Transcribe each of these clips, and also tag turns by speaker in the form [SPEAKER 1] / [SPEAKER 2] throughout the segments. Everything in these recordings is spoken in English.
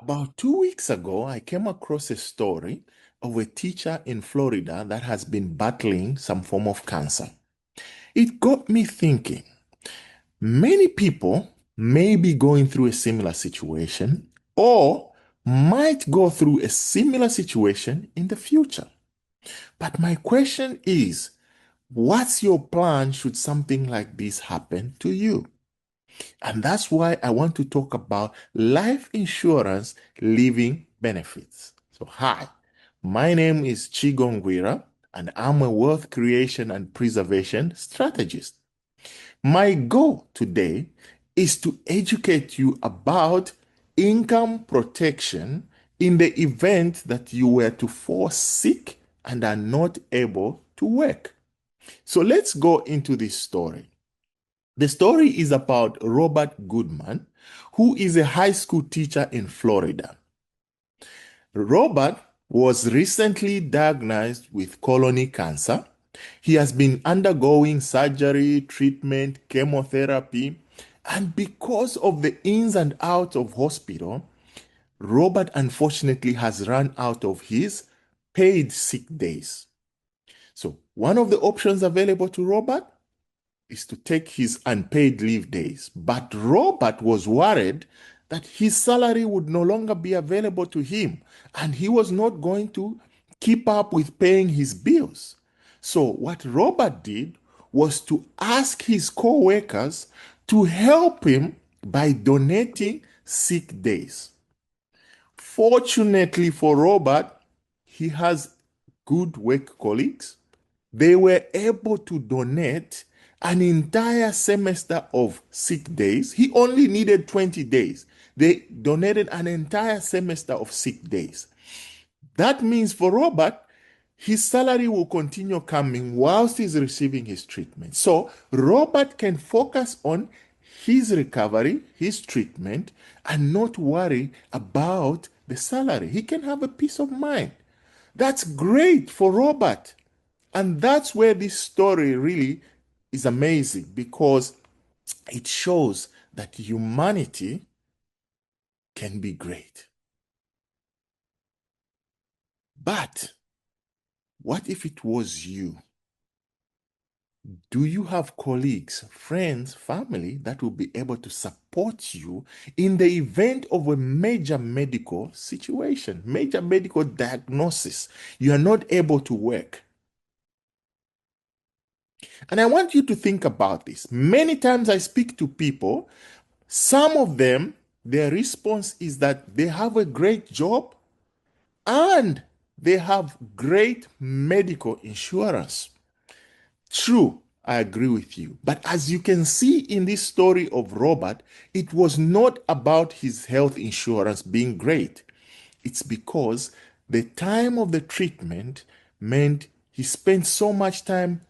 [SPEAKER 1] About 2 weeks ago, I came across a story of a teacher in Florida that has been battling some form of cancer. It got me thinking, many people may be going through a similar situation or might go through a similar situation in the future. But my question is, what's your plan should something like this happen to you? And that's why I want to talk about life insurance living benefits. So, hi, my name is Chigongwira, and I'm a wealth creation and preservation strategist. My goal today is to educate you about income protection in the event that you were to fall sick and are not able to work. So, let's go into this story. The story is about Robert Goodman, who is a high school teacher in Florida. Robert was recently diagnosed with colon cancer. He has been undergoing surgery, treatment, chemotherapy, and because of the ins and outs of hospital, Robert unfortunately has run out of his paid sick days. So, one of the options available to Robert is to take his unpaid leave days. But Robert was worried that his salary would no longer be available to him and he was not going to keep up with paying his bills. So, what Robert did was to ask his co workers to help him by donating sick days. Fortunately for Robert, he has good work colleagues. They were able to donate an entire semester of sick days. He only needed 20 days. They donated an entire semester of sick days. That means for Robert, his salary will continue coming whilst he's receiving his treatment. So Robert can focus on his recovery, his treatment, and not worry about the salary. He can have a peace of mind. That's great for Robert. And that's where this story really is amazing because it shows that humanity can be great. But what if it was you? Do you have colleagues, friends, family that will be able to support you in the event of a major medical situation, major medical diagnosis? You are not able to work. And I want you to think about this. Many times I speak to people, some of them, their response is that they have a great job and they have great medical insurance. True, I agree with you. But as you can see in this story of Robert, it was not about his health insurance being great. It's because the time of the treatment meant he spent so much time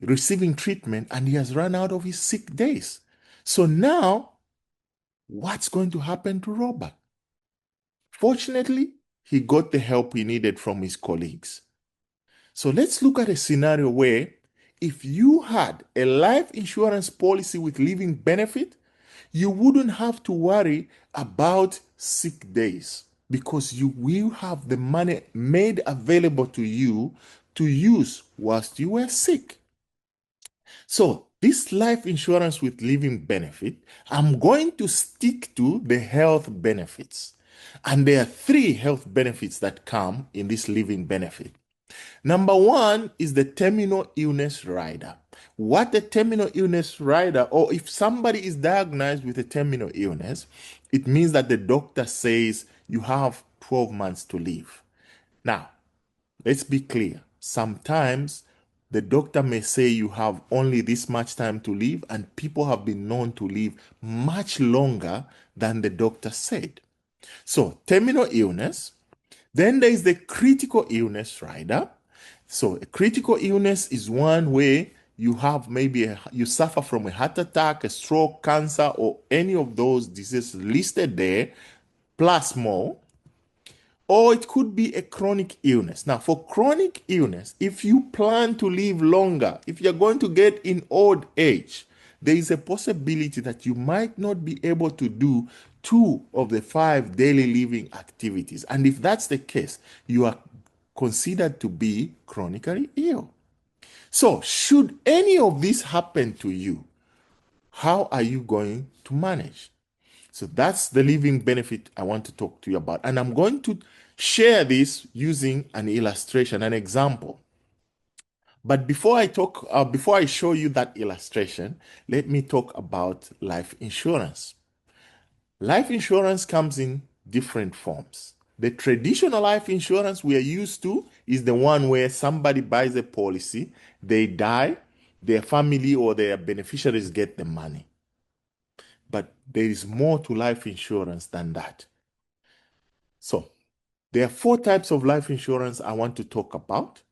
[SPEAKER 1] receiving treatment and he has run out of his sick days. So now, what's going to happen to Robert? Fortunately, he got the help he needed from his colleagues. So let's look at a scenario where if you had a life insurance policy with living benefit, you wouldn't have to worry about sick days because you will have the money made available to you to use whilst you were sick. So, this life insurance with living benefit, I'm going to stick to the health benefits. And there are three health benefits that come in this living benefit. Number one is the terminal illness rider. What the terminal illness rider, or if somebody is diagnosed with a terminal illness, it means that the doctor says you have 12 months to live. Now, let's be clear. Sometimes the doctor may say you have only this much time to live, and people have been known to live much longer than the doctor said. So, terminal illness. Then there is the critical illness rider. So, a critical illness is one where you have you suffer from a heart attack, a stroke, cancer, or any of those diseases listed there, plus more. Or it could be a chronic illness. Now, for chronic illness, if you plan to live longer, if you're going to get in old age, there is a possibility that you might not be able to do 2 of the 5 daily living activities. And if that's the case, you are considered to be chronically ill. So, should any of this happen to you, how are you going to manage? So, that's the living benefit I want to talk to you about. And I'm going to share this using an illustration, an example. But before I show you that illustration, let me talk about life insurance. Life insurance comes in different forms. The traditional life insurance we are used to is the one where somebody buys a policy, they die, their family or their beneficiaries get the money. But there is more to life insurance than that. So, there are 4 types of life insurance I want to talk about.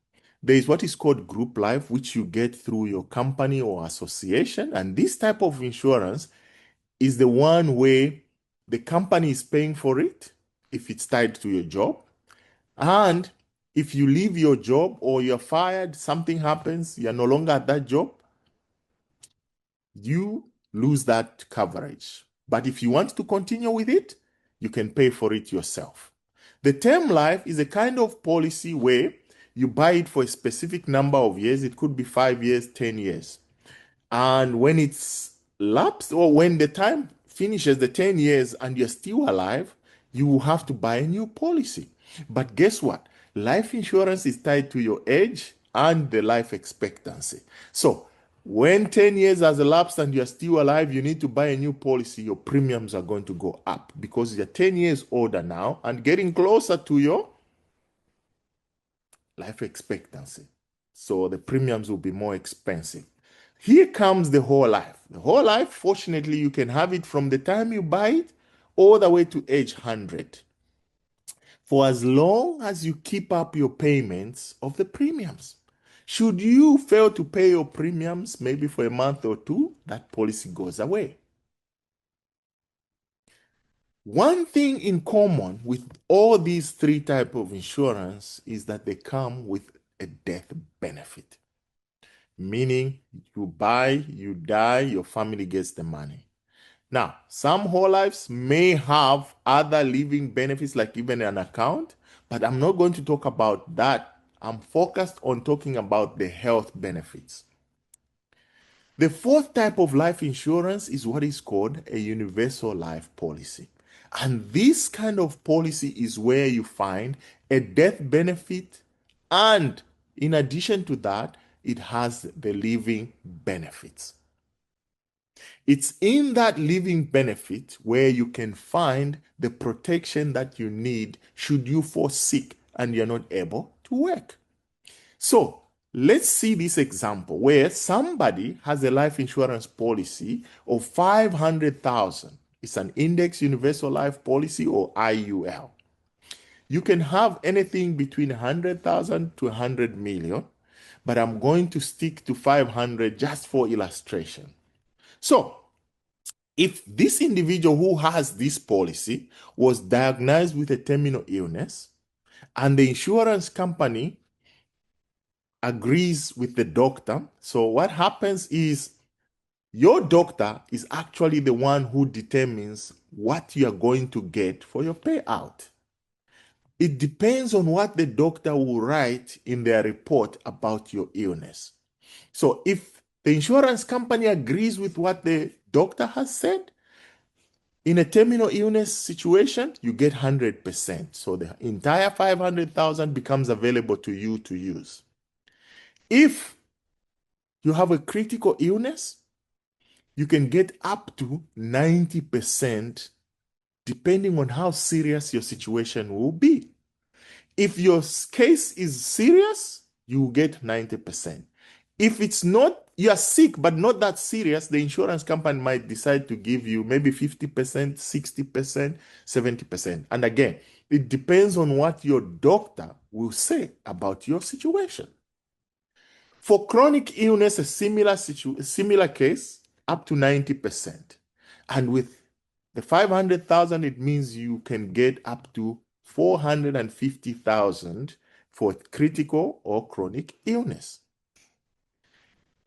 [SPEAKER 1] There is what is called group life, which you get through your company or association. And this type of insurance is the one where the company is paying for it if it's tied to your job. And if you leave your job or you're fired, something happens, you're no longer at that job, you lose that coverage. But if you want to continue with it, you can pay for it yourself. The term life is a kind of policy where you buy it for a specific number of years. It could be 5 years, 10 years. And when it's lapsed or when the time finishes the 10 years and you're still alive, you will have to buy a new policy. But guess what? Life insurance is tied to your age and the life expectancy. So when 10 years has elapsed and you're still alive, you need to buy a new policy. Your premiums are going to go up because you're 10 years older now and getting closer to your life expectancy. So the premiums will be more expensive. Here comes the whole life. The whole life, fortunately, you can have it from the time you buy it all the way to age 100. For as long as you keep up your payments of the premiums. Should you fail to pay your premiums, maybe for a month or 2, that policy goes away. One thing in common with all these 3 types of insurance is that they come with a death benefit. Meaning you buy, you die, your family gets the money. Now, some whole lives may have other living benefits like even an account, but I'm not going to talk about that. I'm focused on talking about the health benefits. The 4th type of life insurance is what is called a universal life policy. And this kind of policy is where you find a death benefit, and in addition to that, it has the living benefits. It's in that living benefit where you can find the protection that you need should you fall sick and you're not able to work. So let's see this example where somebody has a life insurance policy of 500,000. It's an index universal life policy or IUL. You can have anything between 100,000 to 100 million, but I'm going to stick to 500 just for illustration. So if this individual who has this policy was diagnosed with a terminal illness and the insurance company agrees with the doctor, so what happens is your doctor is actually the one who determines what you are going to get for your payout. It depends on what the doctor will write in their report about your illness. So if the insurance company agrees with what the doctor has said, in a terminal illness situation, you get 100%. So the entire 500,000 becomes available to you to use. If you have a critical illness, you can get up to 90% depending on how serious your situation will be. If your case is serious, you will get 90%. If it's not, you are sick but not that serious, the insurance company might decide to give you maybe 50%, 60%, 70%. And again, it depends on what your doctor will say about your situation. For chronic illness, a similar case, up to 90%. And with the 500,000, it means you can get up to 450,000 for critical or chronic illness.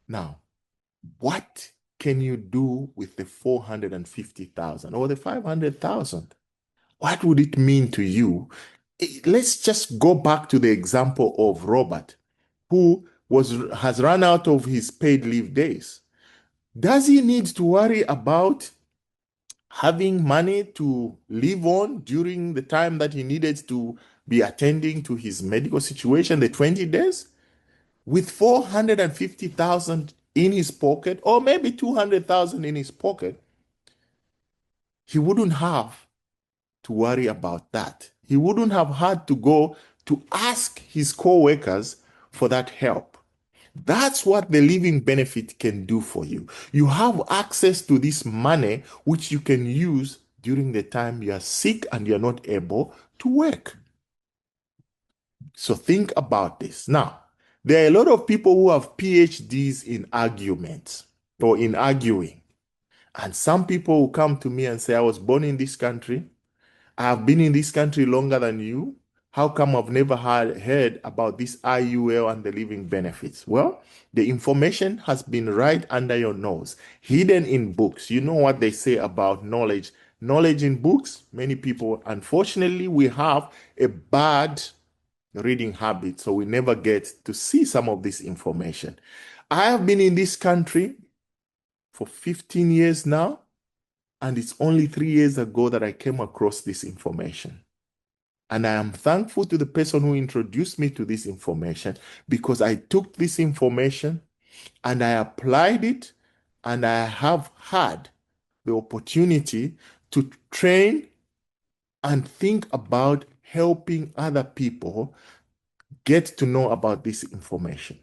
[SPEAKER 1] Now, what can you do with the 450,000 or the 500,000? What would it mean to you? Let's just go back to the example of Robert, who has run out of his paid leave days. Does he need to worry about having money to live on during the time that he needed to be attending to his medical situation, the 20 days? With 450,000 in his pocket, or maybe 200,000 in his pocket, he wouldn't have to worry about that. He wouldn't have had to go to ask his co-workers for that help. That's what the living benefit can do for you. You have access to this money which you can use during the time you are sick and you're not able to work. So think about this. Now, there are a lot of people who have PhDs in arguments or in arguing. And some people will come to me and say, I was born in this country. I have been in this country longer than you. How come I've never heard about this IUL and the living benefits? Well, the information has been right under your nose, hidden in books. You know what they say about knowledge. Knowledge in books, many people, unfortunately, we have a bad reading habit, so we never get to see some of this information. I have been in this country for 15 years now, and it's only 3 years ago that I came across this information. And I am thankful to the person who introduced me to this information, because I took this information and I applied it, and I have had the opportunity to train and think about helping other people get to know about this information.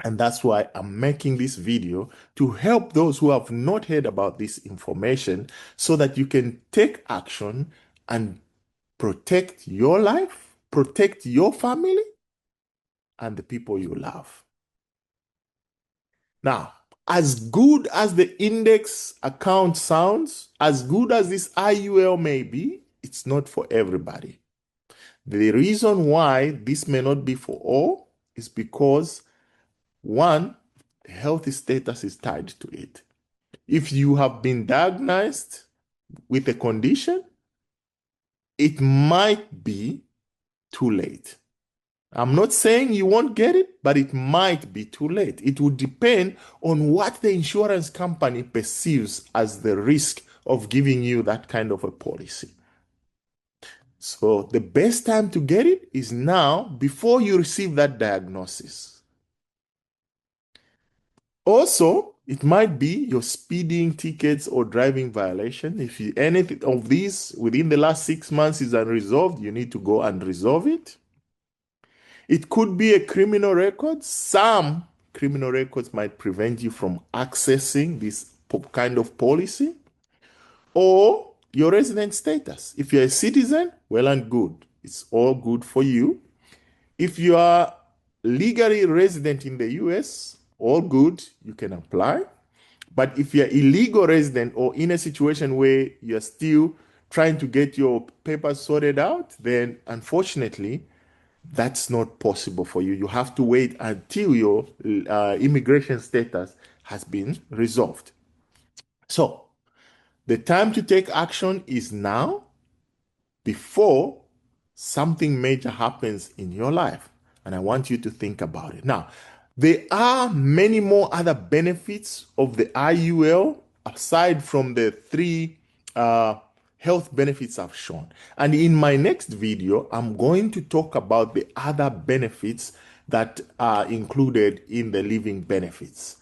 [SPEAKER 1] And that's why I'm making this video, to help those who have not heard about this information, so that you can take action and protect your life, protect your family, and the people you love. Now, as good as the index account sounds, as good as this IUL may be, it's not for everybody. The reason why this may not be for all is because, one, health status is tied to it. If you have been diagnosed with a condition, it might be too late. I'm not saying you won't get it, but it might be too late. It would depend on what the insurance company perceives as the risk of giving you that kind of a policy. So the best time to get it is now, before you receive that diagnosis. Also, it might be your speeding tickets or driving violation. If anything of these within the last 6 months is unresolved, you need to go and resolve it. It could be a criminal record. Some criminal records might prevent you from accessing this kind of policy. Or your resident status. If you're a citizen, well and good. It's all good for you. If you are legally resident in the US, all good, you can apply. But if you're illegal resident or in a situation where you're still trying to get your papers sorted out, then unfortunately, that's not possible for you. You have to wait until your immigration status has been resolved. So, the time to take action is now, before something major happens in your life. And I want you to think about it. Now, there are many more other benefits of the IUL aside from the 3 health benefits I've shown. And in my next video, I'm going to talk about the other benefits that are included in the living benefits.